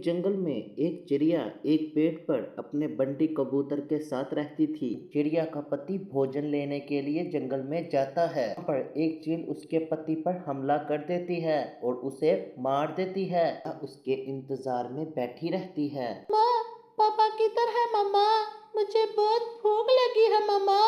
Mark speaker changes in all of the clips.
Speaker 1: जंगल में एक चिड़िया एक पेड़ पर अपने बंटी कबूतर के साथ रहती थी। चिड़िया का पति भोजन लेने के लिए जंगल में जाता है। वहाँ पर एक चील उसके पति पर हमला कर देती है और उसे मार देती है। वह उसके इंतजार में बैठी रहती है।
Speaker 2: माँ, पापा किधर है मम्मा? मुझे बहुत भूख लगी है मम्मा,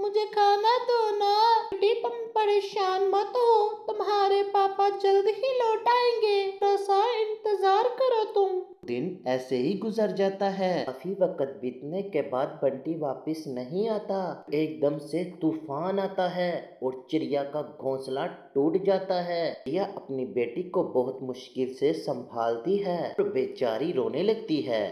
Speaker 2: मुझे खाना दो ना। बेटी तुम परेशान मत हो, तुम्हारे पापा जल्द ही लौट आएंगे, थोड़ा सा इंतजार करो तुम।
Speaker 1: दिन ऐसे ही गुजर जाता है। काफी वक्त बीतने के बाद बंटी वापस नहीं आता। एकदम से तूफान आता है और चिड़िया का घोंसला टूट जाता है। चिड़िया अपनी बेटी को बहुत मुश्किल से संभालती है और बेचारी रोने लगती है।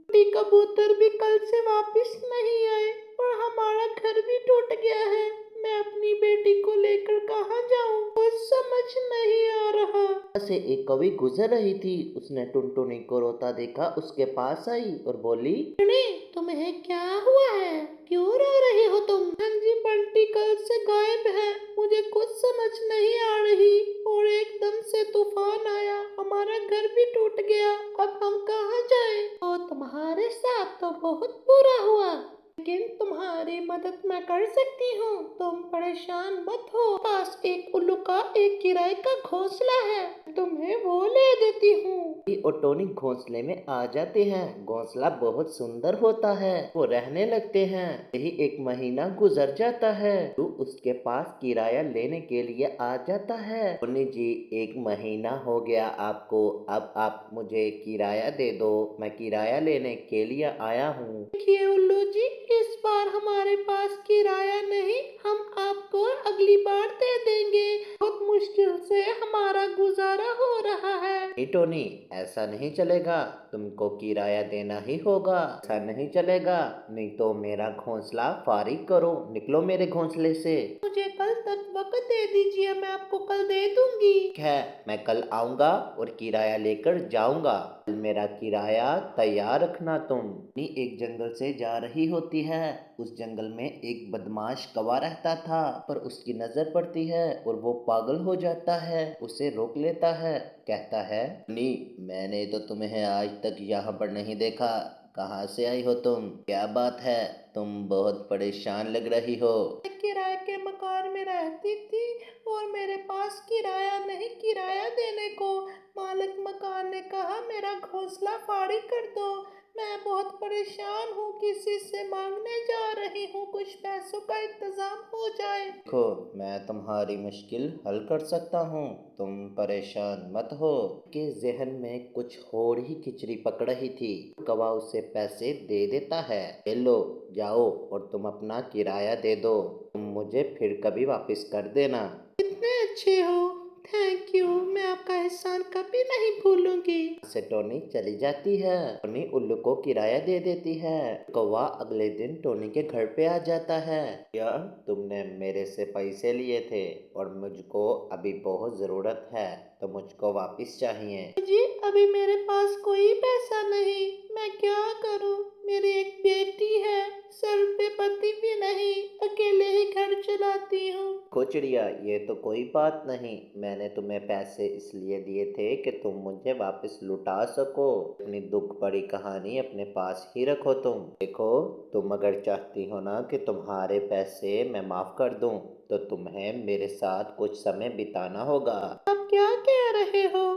Speaker 2: बेटी कबूतर भी कल से वापस नहीं आए और हमारा घर भी टूट गया है। मैं अपनी बेटी को लेकर कहाँ जाऊँ, कुछ समझ नहीं आ रहा।
Speaker 1: से एक कवि गुजर रही थी। उसने टुनटुनी को रोता देखा, उसके पास आई और बोली,
Speaker 2: टुनी, तुम्हें क्या हुआ है? क्यों रो रही हो तुम? हाँ जी, बंटी कल से गायब है, मुझे कुछ समझ नहीं आ रही और एकदम से तूफान आया, हमारा घर भी टूट गया, अब हम कहाँ जाएं? तो तुम्हारे साथ तो बहुत बुरा हुआ, लेकिन तुम्हारी मदद मैं कर सकती हूँ, तुम परेशान मत हो। पास एक उल्लू का एक किराए का घोंसला है, तुम्हें वो ले देती हूँ।
Speaker 1: और टोनी घोंसले में आ जाते हैं। घोंसला बहुत सुंदर होता है। वो रहने लगते हैं। यही एक महीना गुजर जाता है तो उसके पास किराया लेने के लिए आ जाता है। टोनी जी, एक महीना हो गया आपको, अब आप मुझे किराया दे दो, मैं किराया लेने के लिए आया हूँ।
Speaker 2: देखिए उल्लू जी, इस बार हमारे पास किराया नहीं, हम आपको अगली बार दे देंगे, बहुत मुश्किल से हमारा गुजारा हो रहा है।
Speaker 1: नहीं टोनी, ऐसा नहीं चलेगा, तुमको किराया देना ही होगा। ऐसा नहीं चलेगा, नहीं तो मेरा घोंसला फारिग करो, निकलो मेरे घोंसले से।
Speaker 2: मुझे कल तक वक्त दे दीजिए, मैं आपको कल दे दूंगी।
Speaker 1: ठीक है, मैं कल आऊंगा और किराया लेकर जाऊंगा। कल मेरा किराया तैयार रखना तुम। नी एक जंगल से जा रही होती है। उस जंगल में एक बदमाश कौवा रहता था, पर उसकी नजर पड़ती है और वो पागल हो जाता है। उसे रोक लेता है, कहता है, नी, मैंने तो तुम्हें आज तक यहाँ पर नहीं देखा, कहाँ से आई हो तुम? क्या बात है, तुम बहुत परेशान लग रही हो।
Speaker 2: मैं किराए के मकान में रहती थी और मेरे पास किराया नहीं, किराया देने को मालिक मकान ने कहा मेरा घोंसला फाड़ी कर दो। मैं बहुत परेशान हूँ, किसी से मांगने जा रही हूँ, कुछ पैसों का इंतजाम हो जाए।
Speaker 1: देखो, मैं तुम्हारी मुश्किल हल कर सकता हूँ, तुम परेशान मत हो। के जहन में कुछ और ही खिचड़ी पक रही थी। कौवा उसे पैसे दे देता है, ले लो, जाओ और तुम अपना किराया दे दो, तुम मुझे फिर कभी वापस कर देना।
Speaker 2: कितने अच्छे हो, थैंक यू, मैं आपका एहसान कभी नहीं भूलूंगी।
Speaker 1: से टोनी चली जाती है। टोनी उल्लू को किराया दे देती है। कौवा अगले दिन टोनी के घर पे आ जाता है। यार, तुमने मेरे से पैसे लिए थे और मुझको अभी बहुत जरूरत है, तो मुझको वापस चाहिए।
Speaker 2: जी, अभी मेरे पास कोई पैसा नहीं, मैं क्या करूं? मेरी एक बेटी है, सर पे पति भी नहीं, अकेले ही घर चलाती हूँ।
Speaker 1: चिड़िया, ये तो कोई बात नहीं, मैंने तुम्हें पैसे इसलिए दिए थे कि तुम मुझे वापस लुटा सको। अपनी दुख भरी कहानी अपने पास ही रखो। तुम देखो, तुम अगर चाहती हो ना कि तुम्हारे पैसे मैं माफ कर दूं, तो तुम्हें मेरे साथ कुछ समय बिताना होगा।
Speaker 2: आप क्या कह रहे हो?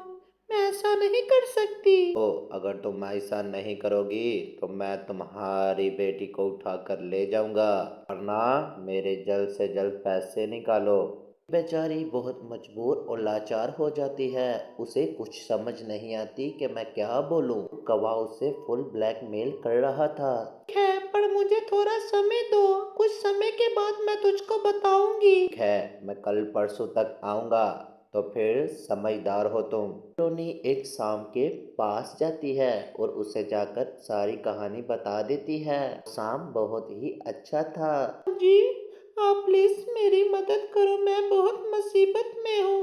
Speaker 2: मैं ऐसा नहीं कर सकती।
Speaker 1: तो अगर तुम ऐसा नहीं करोगी तो मैं तुम्हारी बेटी को उठा कर ले जाऊंगा, वरना मेरे जल्द से जल्द पैसे निकालो। बेचारी बहुत मजबूर और लाचार हो जाती है। उसे कुछ समझ नहीं आती कि मैं क्या बोलूं। कौवा उसे फुल ब्लैकमेल कर रहा था।
Speaker 2: है, पर मुझे थोड़ा समय दो, कुछ समय के बाद मैं तुझको बताऊंगी।
Speaker 1: ठीक है, मैं कल परसों तक आऊंगा, तो फिर समझदार हो तुम। टोनी एक शाम के पास जाती है और उसे जाकर सारी कहानी बता देती है। शाम बहुत ही अच्छा था।
Speaker 2: जी, आप प्लीज मेरी मदद करो, मैं बहुत मुसीबत में हूँ।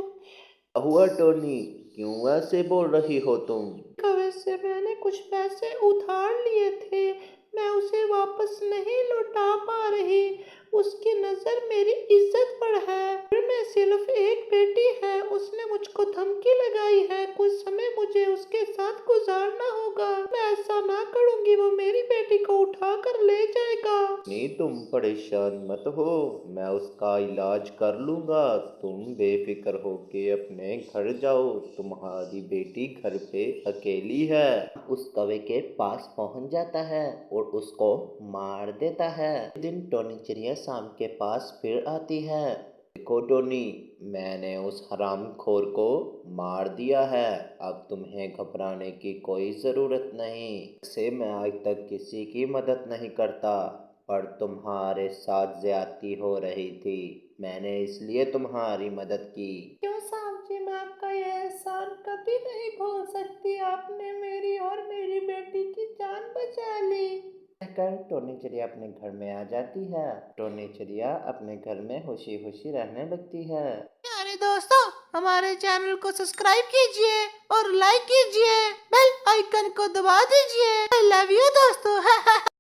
Speaker 1: हुआ टोनी, क्यों ऐसे बोल रही हो तुम?
Speaker 2: कवि से मैंने कुछ पैसे उधार लिए थे, मैं उसे वापस नहीं लौटा पा रही, उसकी नजर मेरी इज्जत पर है। घर में सिर्फ एक बेटी है, उसने मुझको धमकी लगाई है, कुछ समय मुझे साथ गुजारना होगा। मैं ऐसा ना करूंगी, वो मेरी बेटी को उठा कर ले जाएगा।
Speaker 1: नहीं, तुम परेशान मत हो, मैं उसका इलाज कर लूँगा। तुम बेफिक्र होके अपने घर जाओ, तुम्हारी बेटी घर पे अकेली है। उस कौवे के पास पहुंच जाता है और उसको मार देता है। एक दिन टोनी चिड़िया शाम के पास फिर आती है। देखो टोनी, मैंने उस हरामखोर को मार दिया है, अब तुम्हें घबराने की कोई ज़रूरत नहीं। से मैं आज तक किसी की मदद नहीं करता, पर तुम्हारे साथ ज्यादती हो रही थी, मैंने इसलिए तुम्हारी मदद की।
Speaker 2: क्यों साहब जी, मैं आपका ये एहसान कभी नहीं भूल सकती। आपने मेरी और मेरी बेटी की जान बचा ली।
Speaker 1: कहकर टोनी चिड़िया अपने घर में आ जाती है। टोनी चिड़िया अपने घर में खुशी खुशी रहने लगती है।
Speaker 2: प्यारे दोस्तों, हमारे चैनल को सब्सक्राइब कीजिए और लाइक कीजिए, बेल आइकन को दबा दीजिए। आई लव यू दोस्तों।